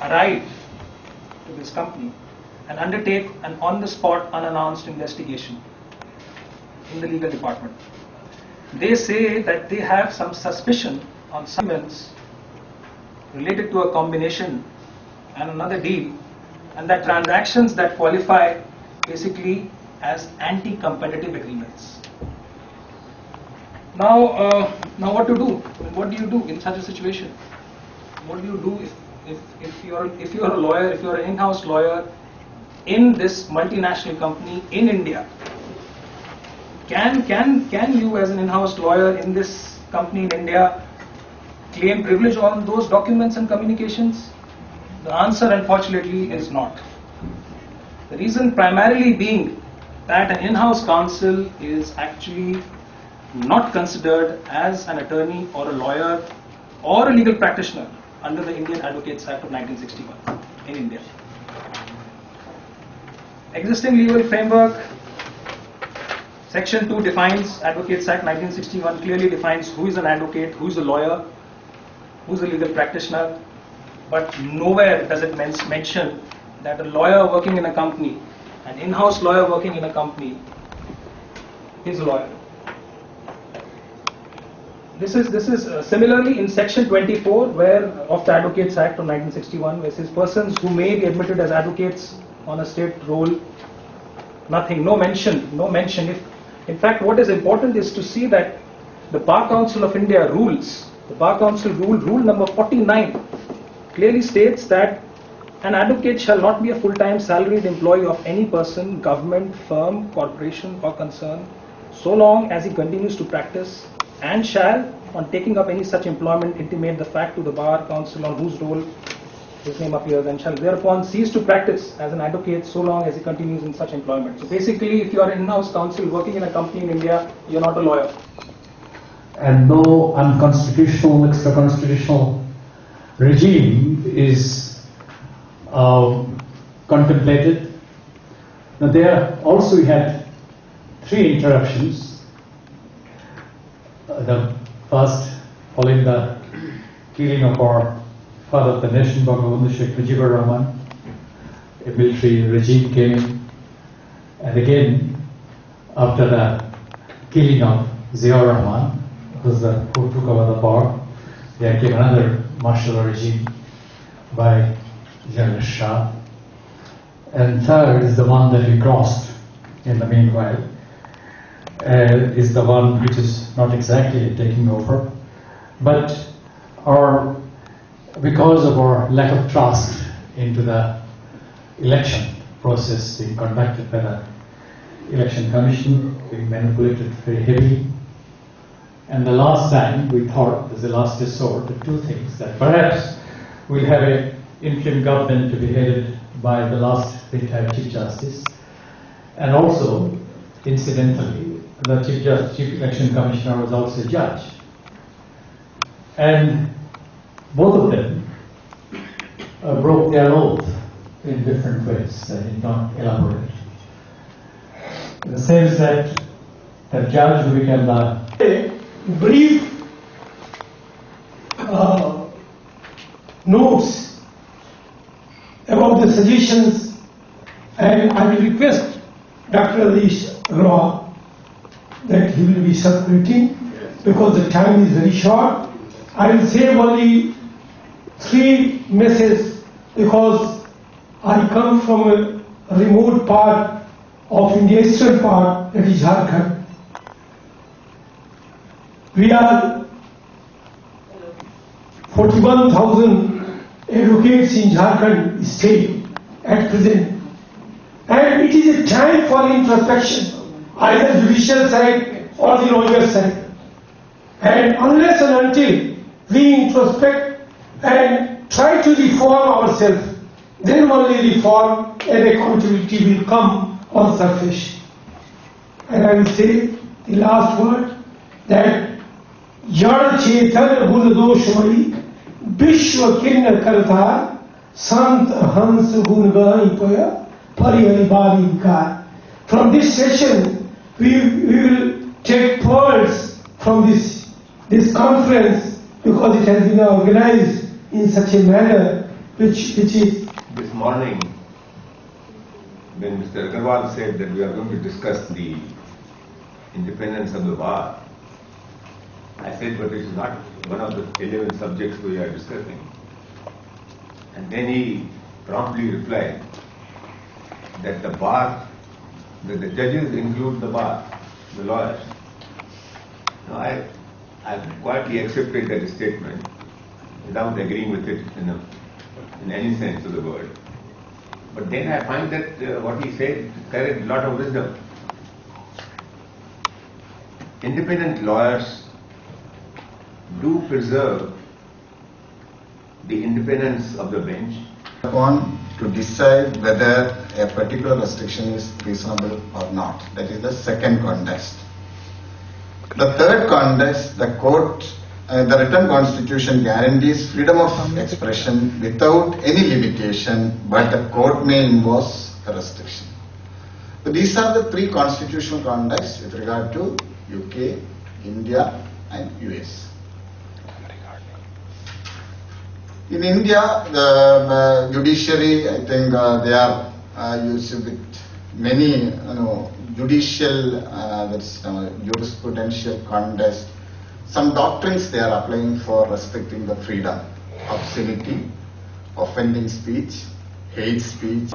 arrive to this company and undertake an on-the-spot, unannounced investigation in the legal department. They say that they have some suspicion on some events related to a combination and another deal, and that transactions that qualify basically as anti-competitive agreements. Now what to do? What do you do in such a situation? What do you do if you're a lawyer, if you're an in-house lawyer in this multinational company in India? Can you, as an in-house lawyer in this company in India, claim privilege on those documents and communications? The answer, unfortunately, is not. The reason primarily being that an in-house counsel is actually not considered as an attorney or a lawyer or a legal practitioner under the Indian Advocates Act of 1961 in India. Existing legal framework, Section 2 defines, Advocates Act 1961 clearly defines who is an advocate, who is a lawyer, who is a legal practitioner, but nowhere does it mention that a lawyer working in a company, an in-house lawyer working in a company, is a lawyer. This is similarly in Section 24 of the Advocates Act of 1961, where it says persons who may be admitted as advocates on a state roll. Nothing, no mention. In fact, what is important is to see that the Bar Council of India rules, the Bar Council rule number 49, clearly states that an advocate shall not be a full-time salaried employee of any person, government, firm, corporation or concern, so long as he continues to practice, and shall, on taking up any such employment, intimate the fact to the Bar Council on whose roll his name appears, and shall thereupon cease to practice as an advocate so long as he continues in such employment. So basically, if you are an in-house counsel working in a company in India, you are not a lawyer. And no unconstitutional, extra-constitutional regime is contemplated. Now there also we had 3 interruptions. The first, following the killing of our father of the nation, Bangabandhu Sheikh Mujibur Rahman, a military regime came in. And again, after the killing of Ziaur Rahman, who took over the power, there came another martial law regime by General Shah. And third is the one that we crossed in the meanwhile, is the one which is not exactly taking over, but because of our lack of trust into the election process being conducted by the Election Commission, being manipulated very heavily. And the last time we thought, as the last resort, the 2 things, that perhaps we'll have an interim government to be headed by the last retired Chief Justice, and also, incidentally, the Chief Election Commissioner was also a judge. And both of them broke their oath in different ways. I did not elaborate. In the sense that the judge who became the brief notes about the suggestions, and I will request Dr. Alish Agarwal that he will be circulating because the time is very short. I will say only 3 messages because I come from a remote part of India, eastern part, that is Jharkhand. We are 41,000 advocates in Jharkhand state at present, and it is a time for introspection, either judicial side or the lawyer side. And unless and until we introspect and try to reform ourselves, then only reform and accountability will come on surface. And I will say the last word, that Jad Chetan Gun Doshmai Vishwa Kinna Karta Sant Hans Gun Gai Paya. From this session, we will take pearls from this conference, because it has been organized in such a manner which is This morning, when Mr. Agarwal said that we are going to discuss the independence of the bar, I said, but it is not one of the 11 subjects we are discussing. And then he promptly replied that the bar, that the judges include the bar, the lawyers. Now I've quietly accepted that statement without agreeing with it in any sense of the word. But then I find that what he said carried a lot of wisdom. Independent lawyers do preserve the independence of the bench. On to decide whether a particular restriction is reasonable or not. That is the second context. The third context, the written constitution guarantees freedom of expression without any limitation, but the court may impose a restriction. So these are the three constitutional contexts with regard to UK, India and US. In India, the judiciary, I think they are used with many judicial, jurisprudential context. Some doctrines they are applying for respecting the freedom, obscenity, offending speech, hate speech.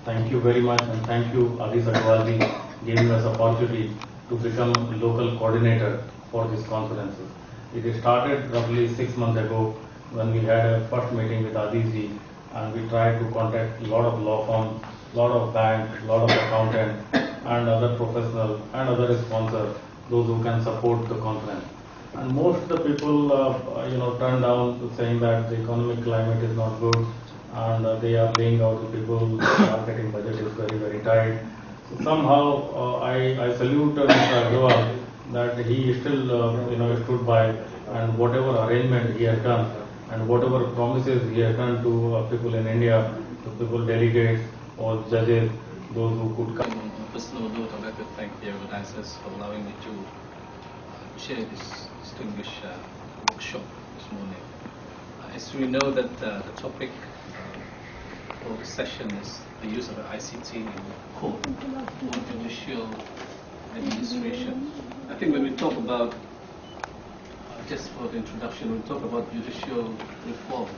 Thank you very much, and thank you, Aziz Adwalji, giving us opportunity to become local coordinator for these conferences. It started roughly 6 months ago when we had a first meeting with Adizji, and we tried to contact a lot of law firms, a lot of banks, a lot of accountants, and other professionals and other sponsors, those who can support the conference. And most of the people, turned down saying that the economic climate is not good, and they are laying out to people, the marketing budget is very, very tight. So somehow, I salute Mr. Agarwal that he still, stood by, and whatever arrangement he has done, and whatever promises he has done to people in India, to people, delegates or judges, those who could come. On a personal note, I'd like to thank the organizers for allowing me to chair this distinguished workshop this morning. As we know that the topic for the session is the use of the ICT in court for judicial administration. I think when we talk about just for the introduction, we talk about judicial reform.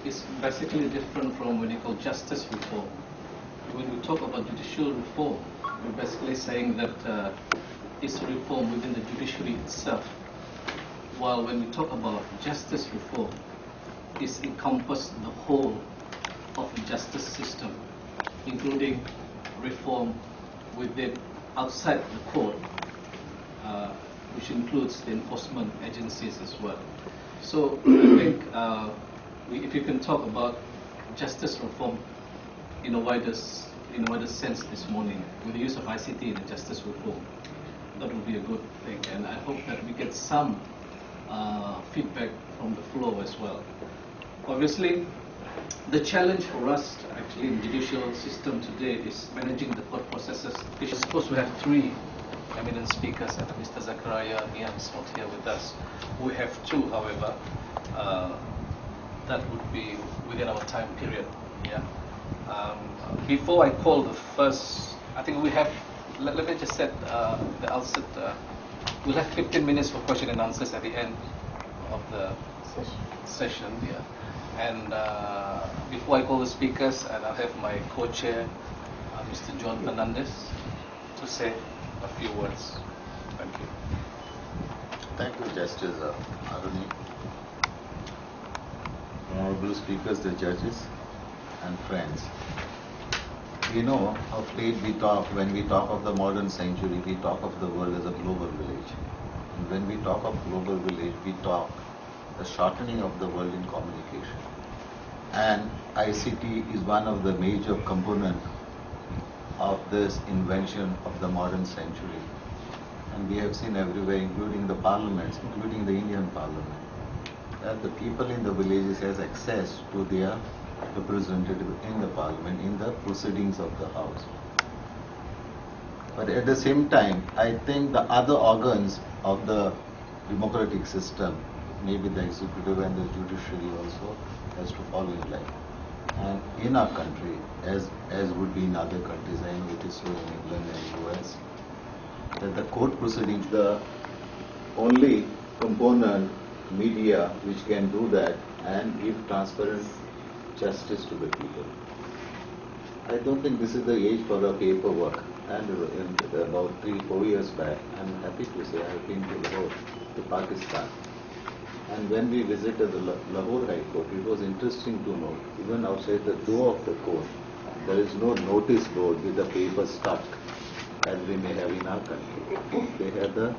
It's basically different from what you call justice reform. When we talk about judicial reform, we're basically saying that it's a reform within the judiciary itself. While when we talk about justice reform, it encompasses the whole of the justice system, including reform within outside the court, which includes the enforcement agencies as well. So I think if you can talk about justice reform in a wider sense this morning, with the use of ICT in the justice reform, that would be a good thing. And I hope that we get some feedback from the floor as well. Obviously, the challenge for us actually in the judicial system today is managing the court processes. I suppose we have three eminent speakers, and Mr. Zakaria Niam is not here with us. We have two, however, that would be within our time period. Yeah. Before I call the first, I think we have, let me just set the outset. We'll have 15 minutes for question and answers at the end of the session. Yeah. And before I call the speakers, and I'll have my co-chair, Mr. John Fernandez, to say a few words. Thank you. Thank you, Justice Aruni. Honorable speakers, the judges, and friends. We know of late when we talk of the modern century, we talk of the world as a global village. And when we talk of global village, we talk the shortening of the world in communication. And ICT is one of the major components of this invention of the modern century. And we have seen everywhere, including the parliaments, including the Indian parliament, that the people in the villages has access to their representative in the parliament, in the proceedings of the house. But at the same time, I think the other organs of the democratic system maybe the executive and the judiciary also has to follow in line. And in our country, as would be in other countries, I know it is so in England and US, that the court proceedings, the only component media which can do that and give transparent justice to the people. I don't think this is the age for the paperwork. And about 3-4 years back, I'm happy to say I have been to Lahore, to Pakistan. And when we visited the Lahore High Court, it was interesting to note, even outside the door of the court, there is no notice board with the paper stuck, as we may have in our country. They have the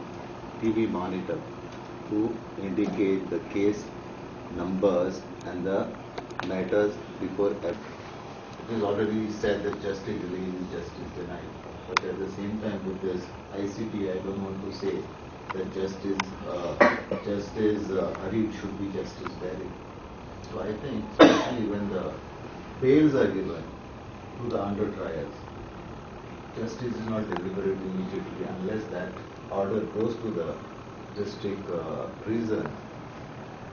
TV monitor to indicate the case numbers and the matters before every. It is already said that justice delayed is justice denied. But at the same time, with this ICT, I don't want to say that justice hurried should be justice varied. So I think, especially when the bails are given to the under trials, justice is not delivered immediately unless that order goes to the district prison.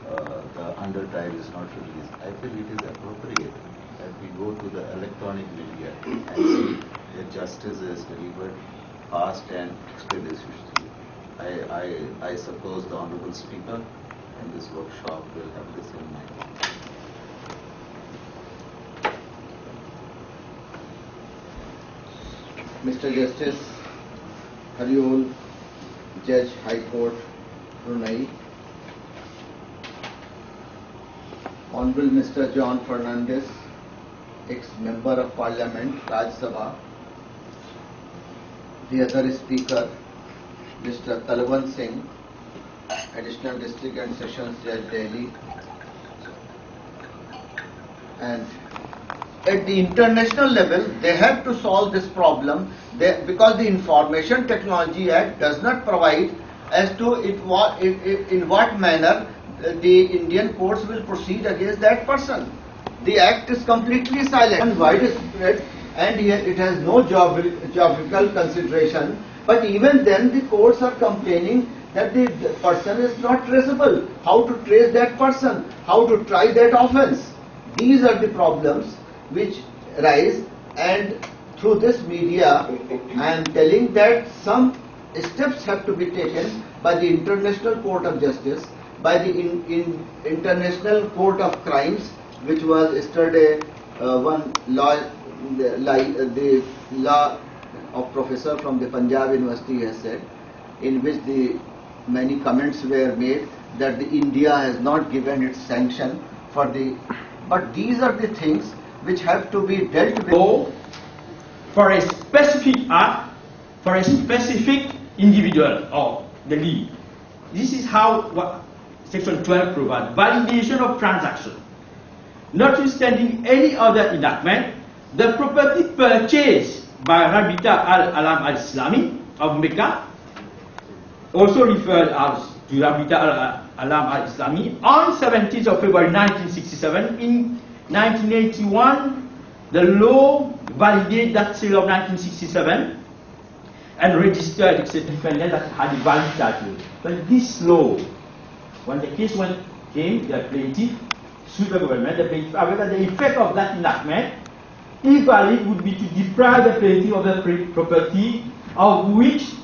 The under trial is not released. I feel it is appropriate that we go to the electronic media and see that justice is delivered fast and expeditiously. I suppose the Honorable Speaker in this workshop will have this in mind. Mr. Justice Hariol, Judge High Court, Brunei, Honorable Mr. John Fernandez, ex-member of Parliament, Rajya Sabha, the other Speaker, Mr. Talwant Singh, Additional District and Sessions Judge, Delhi, and at the international level, they have to solve this problem because the Information Technology Act does not provide as to in what manner the Indian courts will proceed against that person. The act is completely silent and widespread, and it has no geographical consideration. But even then, the courts are complaining that the person is not traceable. How to trace that person? How to try that offence? These are the problems which arise, and through this media, I am telling that some steps have to be taken by the International Court of Justice, by the International Court of Crimes, which was yesterday one law, the law of professor from the Punjab University has said, in which the many comments were made that the India has not given its sanction for the. But these are the things which have to be dealt with. Go for a specific act, for a specific individual or the league. This is how what Section 12 provides. Validation of transaction. Notwithstanding any other enactment, the property purchased by Rabita al-Alam al-Islami of Mecca, also referred as to Rabita al-Alam al-Islami, on 17th of February 1967. In 1981, the law validated that sale of 1967 and registered its defendant that had a valid title. But this law, when the case came, the plaintiff sued the government, however, the effect of that enactment, if valid, would be to deprive the plaintiff of the property of which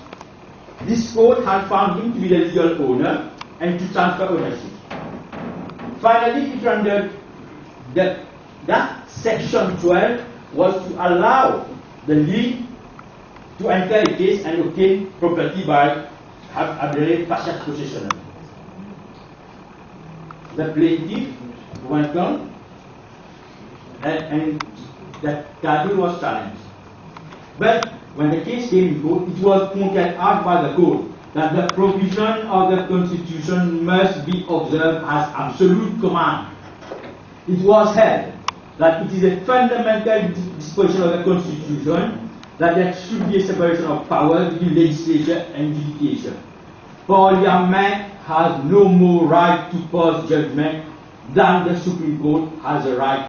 this court had found him to be the legal owner and to transfer ownership. Finally, it rendered that Section 12 was to allow the league to enter a case and obtain property by partial possession. The plaintiff went on and that title was challenged. But when the case came in court, it was pointed out by the court that the provision of the Constitution must be observed as absolute command. It was held that it is a fundamental disposition of the Constitution that there should be a separation of powers between legislature and judiciation. Parliament has no more right to pass judgment than the Supreme Court has a right